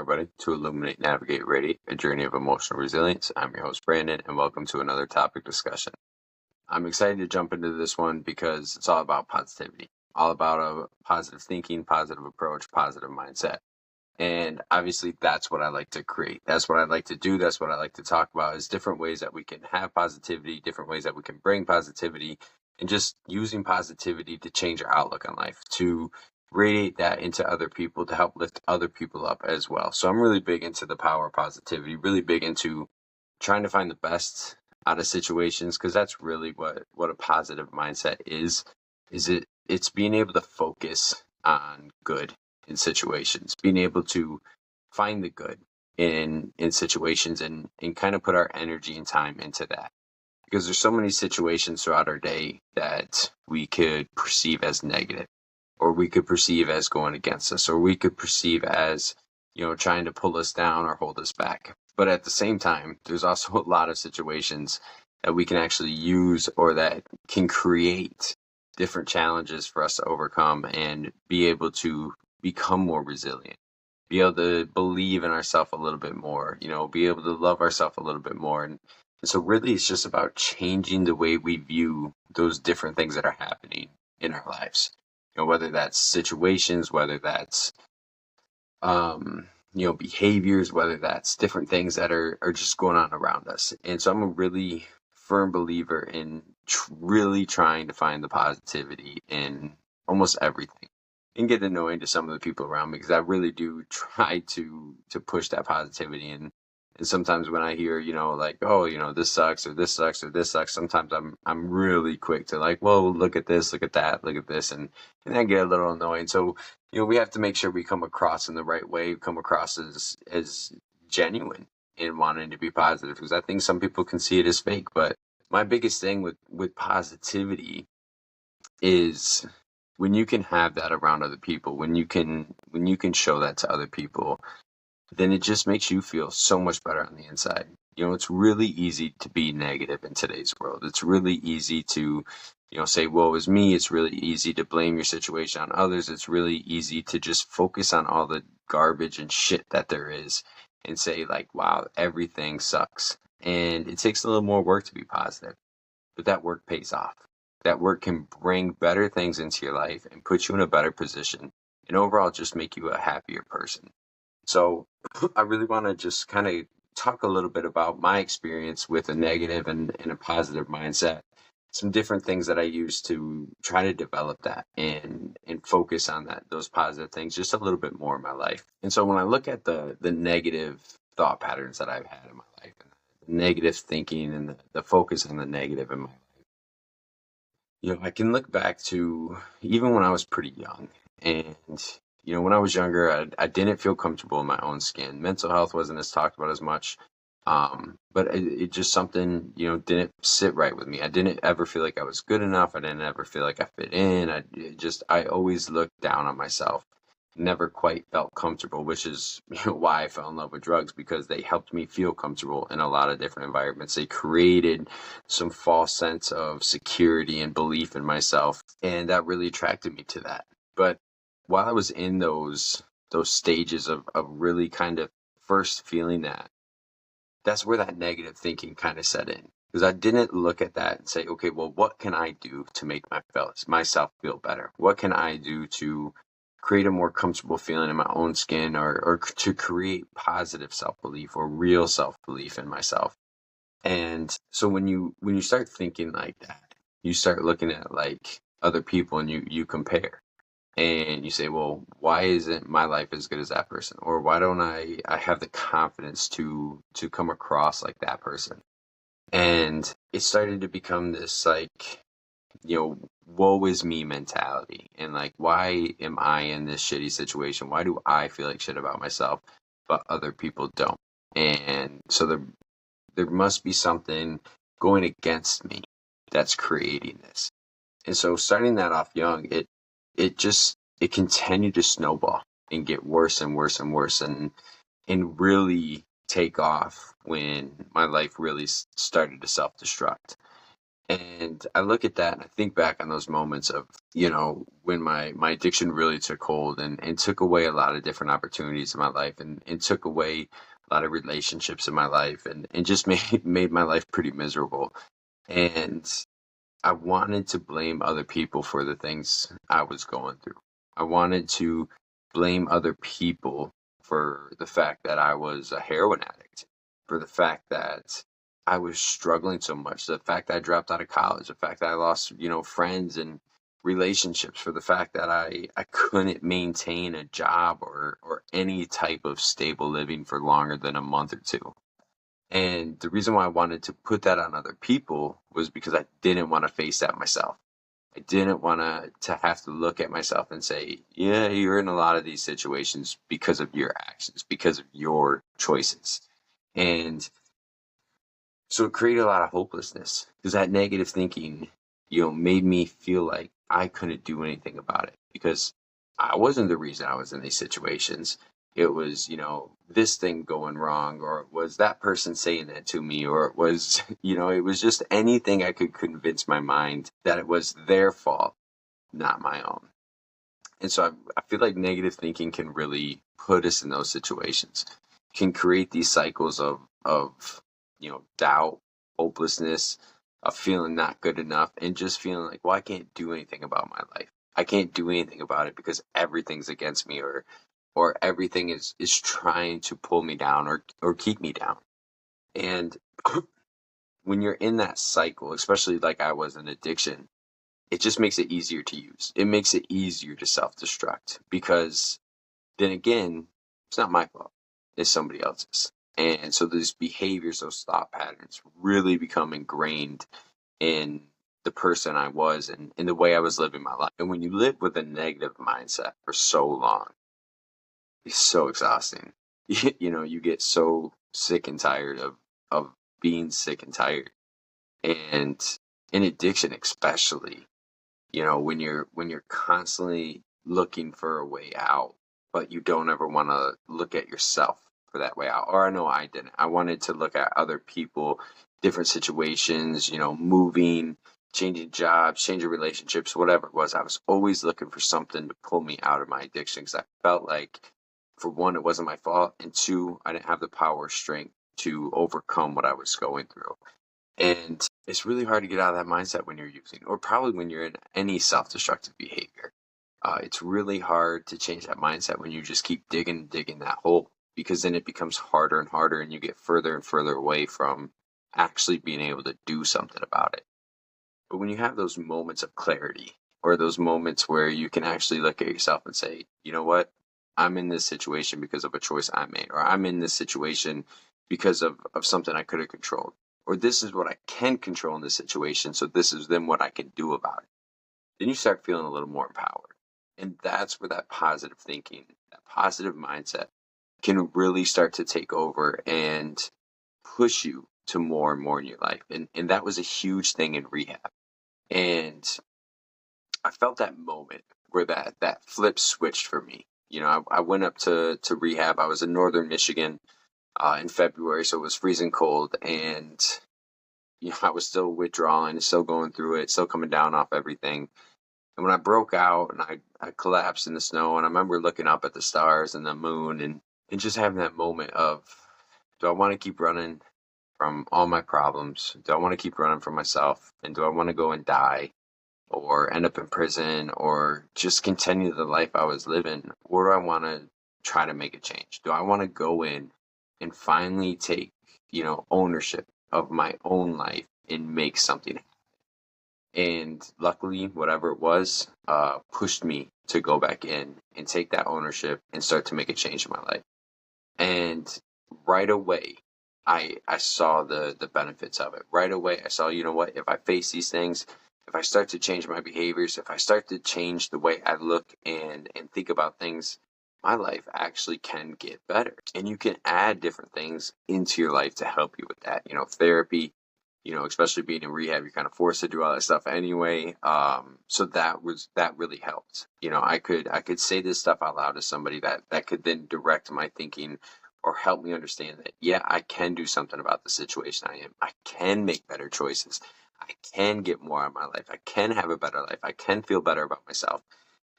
everybody, to Illuminate, Navigate, Radiate, a journey of emotional resilience. I'm your host, Brandon, and welcome to another topic discussion. I'm excited to jump into this one because it's all about positivity, all about a positive thinking, positive approach, positive mindset. And obviously, that's what I like to create. That's what I like to do. That's what I like to talk about is different ways that we can have positivity, different ways that we can bring positivity, and just using positivity to change our outlook on life, to radiate that into other people, to help lift other people up as well. So I'm really big into the power of positivity, really big into trying to find the best out of situations, because that's really what a positive mindset is it's being able to focus on good in situations, being able to find the good in situations and kind of put our energy and time into that. Because there's so many situations throughout our day that we could perceive as negative, or we could perceive as going against us, or we could perceive as, trying to pull us down or hold us back. But at the same time, there's also a lot of situations that we can actually use or that can create different challenges for us to overcome and be able to become more resilient, be able to believe in ourselves a little bit more, be able to love ourselves a little bit more. And so really it's just about changing the way we view those different things that are happening in our lives. Whether that's situations, whether that's, behaviors, whether that's different things that are just going on around us. And so I'm a really firm believer in really trying to find the positivity in almost everything, and get annoying to some of the people around me, because I really do try to push that positivity. And sometimes when I hear, this sucks or this sucks or this sucks, sometimes I'm really quick to like, whoa, look at this, look at that, look at this, and I get a little annoying. So, we have to make sure we come across in the right way, come across as genuine in wanting to be positive, because I think some people can see it as fake. But my biggest thing with positivity is when you can have that around other people, when you can show that to other people, then it just makes you feel so much better on the inside. It's really easy to be negative in today's world. It's really easy to, say, woe is me. It's really easy to blame your situation on others. It's really easy to just focus on all the garbage and shit that there is and say, like, wow, everything sucks. And it takes a little more work to be positive, but that work pays off. That work can bring better things into your life and put you in a better position, and overall just make you a happier person. So I really want to just kind of talk a little bit about my experience with a negative and a positive mindset, some different things that I use to try to develop that and focus on those positive things just a little bit more in my life. And so when I look at the negative thought patterns that I've had in my life, and the negative thinking and the focus on the negative in my life, I can look back to even when I was pretty young. And when I was younger, I didn't feel comfortable in my own skin. Mental health wasn't as talked about as much, but it just something, didn't sit right with me. I didn't ever feel like I was good enough. I didn't ever feel like I fit in. I always looked down on myself. Never quite felt comfortable, which is why I fell in love with drugs, because they helped me feel comfortable in a lot of different environments. They created some false sense of security and belief in myself, and that really attracted me to that. But while I was in those stages of really kind of first feeling that's where that negative thinking kind of set in, because I didn't look at that and say, okay, well, what can I do to make myself feel better? What can I do to create a more comfortable feeling in my own skin, or to create positive self-belief or real self-belief in myself? And so when you start thinking like that, you start looking at like other people, and you compare. And you say, well, why isn't my life as good as that person? Or why don't I have the confidence to come across like that person? And it started to become this like, woe is me mentality. And like, why am I in this shitty situation? Why do I feel like shit about myself, but other people don't? And so there must be something going against me that's creating this. And so starting that off young, it continued to snowball and get worse and worse and worse, and really take off when my life really started to self-destruct. And I look at that and I think back on those moments of, when my addiction really took hold and took away a lot of different opportunities in my life and took away a lot of relationships in my life and just made my life pretty miserable. And I wanted to blame other people for the things I was going through. I wanted to blame other people for the fact that I was a heroin addict, for the fact that I was struggling so much, the fact that I dropped out of college, the fact that I lost, friends and relationships, for the fact that I couldn't maintain a job or any type of stable living for longer than a month or two. And the reason why I wanted to put that on other people was because I didn't want to face that myself. I didn't want to have to look at myself and say, yeah, you're in a lot of these situations because of your actions, because of your choices. And so it created a lot of hopelessness because that negative thinking, made me feel like I couldn't do anything about it because I wasn't the reason I was in these situations. It was, this thing going wrong, or it was that person saying that to me, or it was, it was just anything I could convince my mind that it was their fault, not my own. And so I feel like negative thinking can really put us in those situations, can create these cycles of doubt, hopelessness, of feeling not good enough, and just feeling like, well, I can't do anything about my life. I can't do anything about it because everything's against me, or everything is trying to pull me down or keep me down. And when you're in that cycle, especially like I was in addiction, it just makes it easier to use. It makes it easier to self-destruct because then again, it's not my fault. It's somebody else's. And so those behaviors, those thought patterns really become ingrained in the person I was and in the way I was living my life. And when you live with a negative mindset for so long, it's so exhausting. You get so sick and tired of being sick and tired. And in addiction especially, when you're constantly looking for a way out, but you don't ever want to look at yourself for that way out. Or I know I didn't. I wanted to look at other people, different situations, moving, changing jobs, changing relationships, whatever it was. I was always looking for something to pull me out of my addiction because I felt like, for one, it wasn't my fault, and two, I didn't have the power or strength to overcome what I was going through. And it's really hard to get out of that mindset when you're using, or probably when you're in any self-destructive behavior. It's really hard to change that mindset when you just keep digging that hole, because then it becomes harder and harder, and you get further and further away from actually being able to do something about it. But when you have those moments of clarity, or those moments where you can actually look at yourself and say, you know what, I'm in this situation because of a choice I made, or I'm in this situation because of something I could have controlled, or this is what I can control in this situation, so this is then what I can do about it. Then you start feeling a little more empowered. And that's where that positive thinking, that positive mindset can really start to take over and push you to more and more in your life. And that was a huge thing in rehab. And I felt that moment where that flip switched for me. I went up to rehab. I was in northern Michigan in February, so it was freezing cold, and I was still withdrawing, still going through it, still coming down off everything. And when I broke out and I collapsed in the snow, and I remember looking up at the stars and the moon and just having that moment of, do I want to keep running from all my problems? Do I want to keep running from myself? And do I want to go and die, or end up in prison, or just continue the life I was living? Or do I want to try to make a change? Do I want to go in and finally take, ownership of my own life and make something? And luckily, whatever it was, pushed me to go back in and take that ownership and start to make a change in my life. And right away, I saw the benefits of it. Right away, I saw, what, if I face these things, if I start to change my behaviors, if I start to change the way I look and think about things, my life actually can get better. And you can add different things into your life to help you with that. Therapy, especially being in rehab, you're kind of forced to do all that stuff anyway. So that really helped. I could say this stuff out loud to somebody that could then direct my thinking, or help me understand that, yeah, I can do something about the situation I am. I can make better choices. I can get more out of my life. I can have a better life. I can feel better about myself.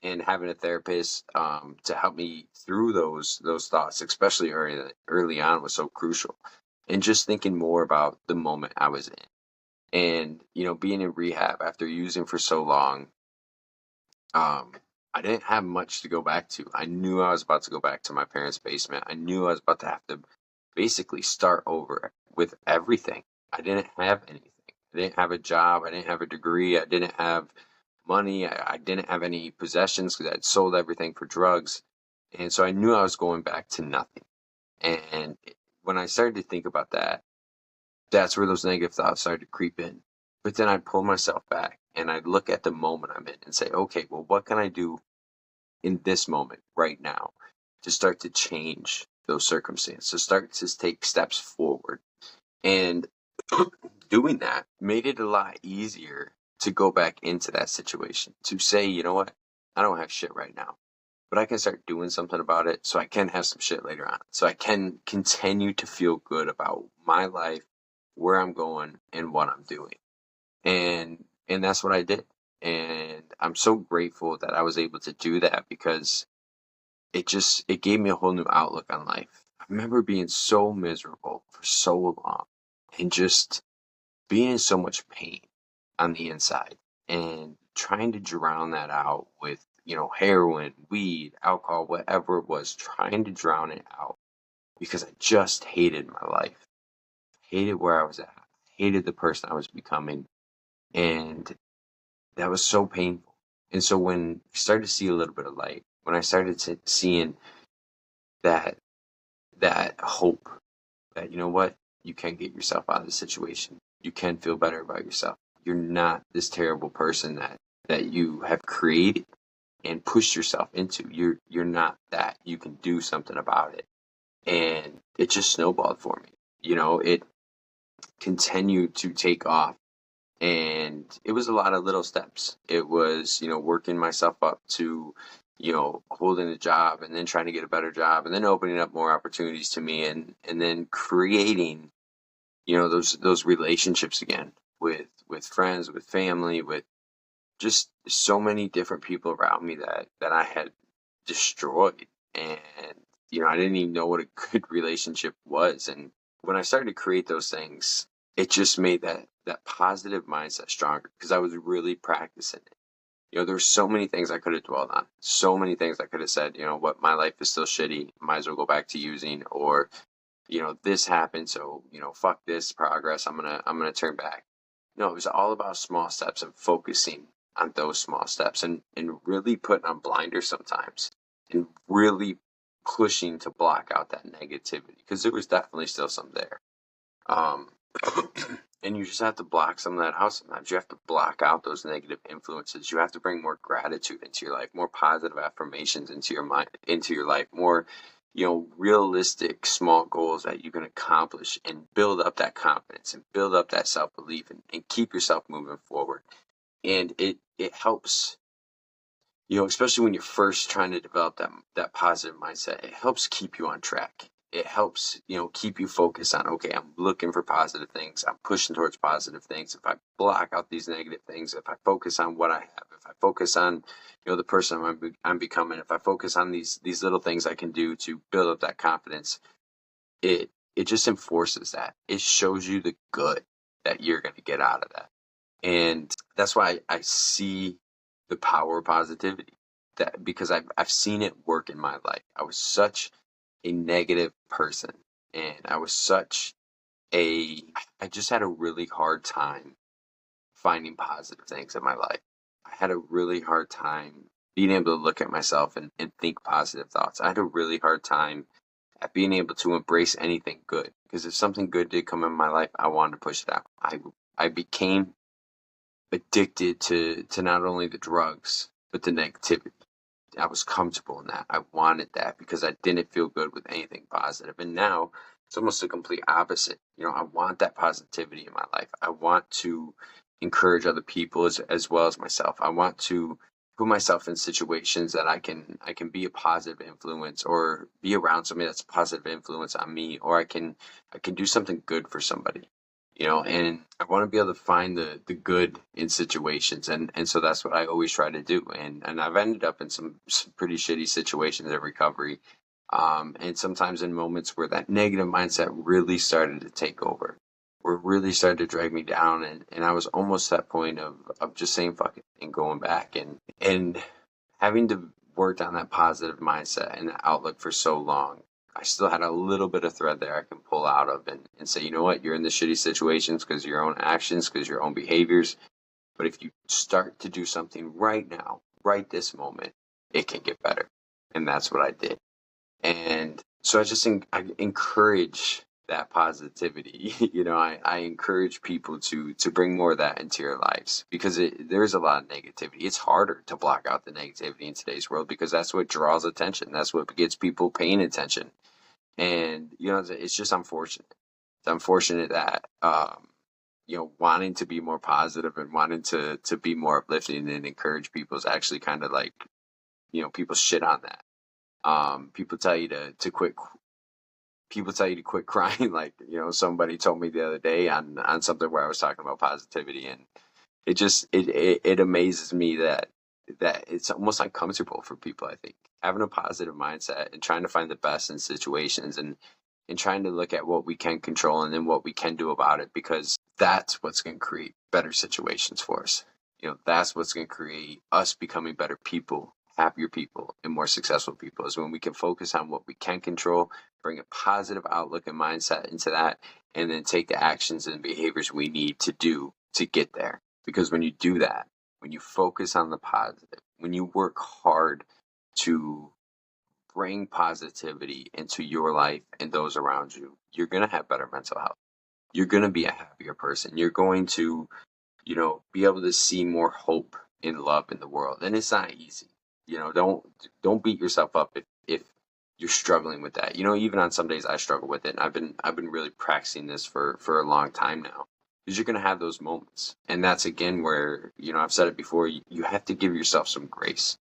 And having a therapist to help me through those thoughts, especially early on, was so crucial. And just thinking more about the moment I was in, and being in rehab after using for so long, um, I didn't have much to go back to. I knew I was about to go back to my parents' basement. I knew I was about to have to basically start over with everything. I didn't have anything. I didn't have a job. I didn't have a degree. I didn't have money. I didn't have any possessions because I'd sold everything for drugs. And so I knew I was going back to nothing. And when I started to think about that, that's where those negative thoughts started to creep in. But then I'd pull myself back and I'd look at the moment I'm in and say, okay, well, what can I do in this moment right now to start to change those circumstances, to start to take steps forward? And doing that made it a lot easier to go back into that situation, to say, you know what, I don't have shit right now, but I can start doing something about it so I can have some shit later on. So I can continue to feel good about my life, where I'm going, and what I'm doing. And that's what I did. And I'm so grateful that I was able to do that, because it gave me a whole new outlook on life. I remember being so miserable for so long and just being in so much pain on the inside and trying to drown that out with, heroin, weed, alcohol, whatever it was, trying to drown it out because I just hated my life, hated where I was at, hated the person I was becoming. And that was so painful. And so when I started to see a little bit of light, when I started seeing that hope that, you know what, you can get yourself out of the situation. You can feel better about yourself. You're not this terrible person that you have created and pushed yourself into. You're not that. You can do something about it. And it just snowballed for me. It continued to take off. And it was a lot of little steps. It was, working myself up to, holding a job and then trying to get a better job and then opening up more opportunities to me, and then creating, those relationships again with friends, with family, with just so many different people around me that I had destroyed. And, I didn't even know what a good relationship was. And when I started to create those things, it just made that positive mindset stronger because I was really practicing it. There's so many things I could have dwelled on, so many things I could have said, what, my life is still shitty, might as well go back to using, or, this happened, so, fuck this progress, I'm gonna turn back. No, it was all about small steps and focusing on those small steps, and really putting on blinders sometimes and really pushing to block out that negativity because there was definitely still some there. Um, and you just have to block some of that out sometimes. You have to block out those negative influences. You have to bring more gratitude into your life, more positive affirmations into your mind, into your life, more, realistic small goals that you can accomplish and build up that confidence and build up that self-belief, and keep yourself moving forward. And it helps, especially when you're first trying to develop that positive mindset, it helps keep you on track. It helps, keep you focused on, okay, I'm looking for positive things. I'm pushing towards positive things. If I block out these negative things, if I focus on what I have, if I focus on, the person I'm becoming, if I focus on these little things I can do to build up that confidence, it just enforces that. It shows you the good that you're going to get out of that. And that's why I see the power of positivity, that because I've seen it work in my life. I was such a negative person, and I just had a really hard time finding positive things in my life. I had a really hard time being able to look at myself and think positive thoughts. I had a really hard time at being able to embrace anything good, because if something good did come in my life, I wanted to push it out. I became addicted to not only the drugs, but the negativity. I was comfortable in that. I wanted that because I didn't feel good with anything positive. And now it's almost the complete opposite. I want that positivity in my life. I want to encourage other people as well as myself. I want to put myself in situations that I can be a positive influence, or be around somebody that's a positive influence on me, or I can do something good for somebody, and I want to be able to find the good in situations, and so that's what I always try to do, and I've ended up in some pretty shitty situations of recovery, and sometimes in moments where that negative mindset really started to take over, where it really started to drag me down, and I was almost at that point of just saying fuck it and going back, and having to work on that positive mindset and that outlook for so long. I still had a little bit of thread there I can pull out of, and say, you know what, you're in the shitty situations because of your own actions, because your own behaviors. But if you start to do something right now, right this moment, it can get better. And that's what I did. And so I just think I encourage that positivity. I encourage people to bring more of that into your lives, because there's a lot of negativity. It's harder to block out the negativity in today's world, because that's what draws attention. That's what gets people paying attention. And it's just unfortunate. It's unfortunate that wanting to be more positive and wanting to be more uplifting and encourage people is actually kind of like, people shit on that. People tell you to quit. People tell you to quit crying. Like, somebody told me the other day on something where I was talking about positivity, and it amazes me that it's almost uncomfortable for people. I think having a positive mindset and trying to find the best in situations, and trying to look at what we can control and then what we can do about it, because that's what's going to create better situations for us. That's what's going to create us becoming better people, happier people, and more successful people, is when we can focus on what we can control, bring a positive outlook and mindset into that, and then take the actions and behaviors we need to do to get there. Because when you do that, when you focus on the positive, when you work hard to bring positivity into your life and those around you, you're going to have better mental health. You're going to be a happier person. You're going to, be able to see more hope and love in the world. And it's not easy. Don't beat yourself up if you're struggling with that. Even on some days I struggle with it. And I've been really practicing this for a long time now. Because you're going to have those moments. And that's again where, I've said it before, you have to give yourself some grace.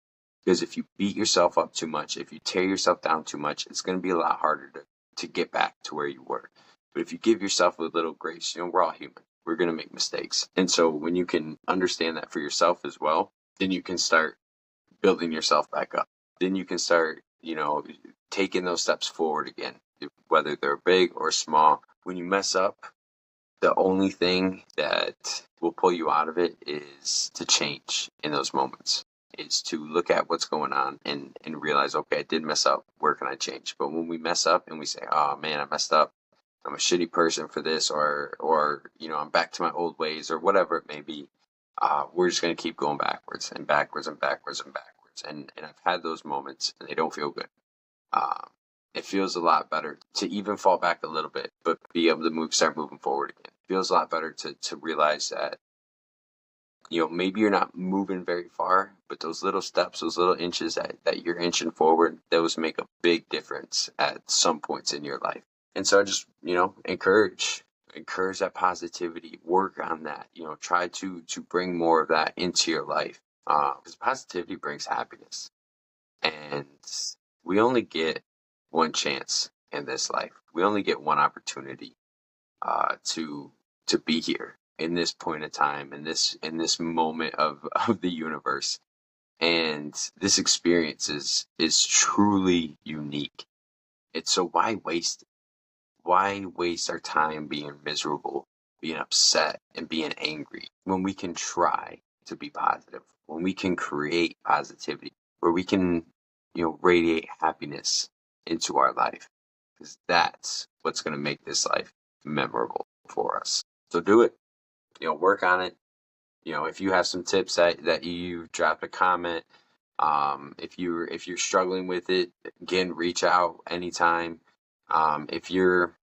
Because if you beat yourself up too much, if you tear yourself down too much, it's going to be a lot harder to get back to where you were. But if you give yourself a little grace, we're all human. We're going to make mistakes. And so when you can understand that for yourself as well, then you can start building yourself back up. Then you can start, taking those steps forward again, whether they're big or small. When you mess up, the only thing that will pull you out of it is to change in those moments. Is to look at what's going on and realize, okay, I did mess up. Where can I change? But when we mess up and we say, oh man, I messed up. I'm a shitty person for this, or I'm back to my old ways, or whatever it may be. We're just going to keep going backwards and backwards and backwards and backwards. And I've had those moments, and they don't feel good. It feels a lot better to even fall back a little bit, but be able to start moving forward again. It feels a lot better to realize that, maybe you're not moving very far, but those little steps, those little inches that you're inching forward, those make a big difference at some points in your life. And so I just, encourage that positivity, work on that, try to bring more of that into your life. Because positivity brings happiness. And we only get one chance in this life. We only get one opportunity to be here in this point of time, in this moment of the universe. And this experience is truly unique. It's so why waste it? Why waste our time being miserable, being upset, and being angry when we can try to be positive, when we can create positivity, where we can, radiate happiness into our life? Because that's what's going to make this life memorable for us. So do it. Work on it. If you have some tips that you dropped a comment, if you're struggling with it, again, reach out anytime. If you're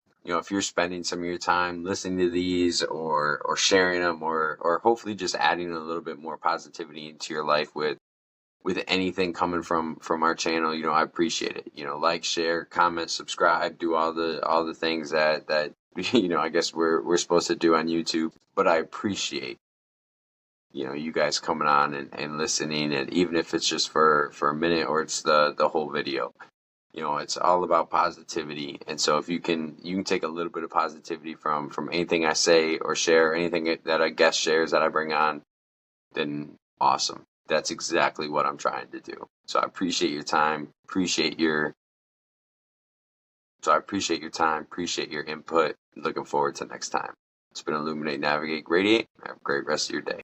spending some of your time listening to these, or sharing them, or hopefully just adding a little bit more positivity into your life with anything coming from our channel, I appreciate it. Like, share, comment, subscribe, do all the things that I guess we're supposed to do on YouTube. But I appreciate you guys coming on and listening, and even if it's just for a minute or it's the whole video. It's all about positivity. And so if you can take a little bit of positivity from anything I say or share, anything that a guest shares that I bring on, then awesome. That's exactly what I'm trying to do. So I appreciate your time, appreciate your input. Looking forward to next time. It's been Illuminate, Navigate, Radiate. Have a great rest of your day.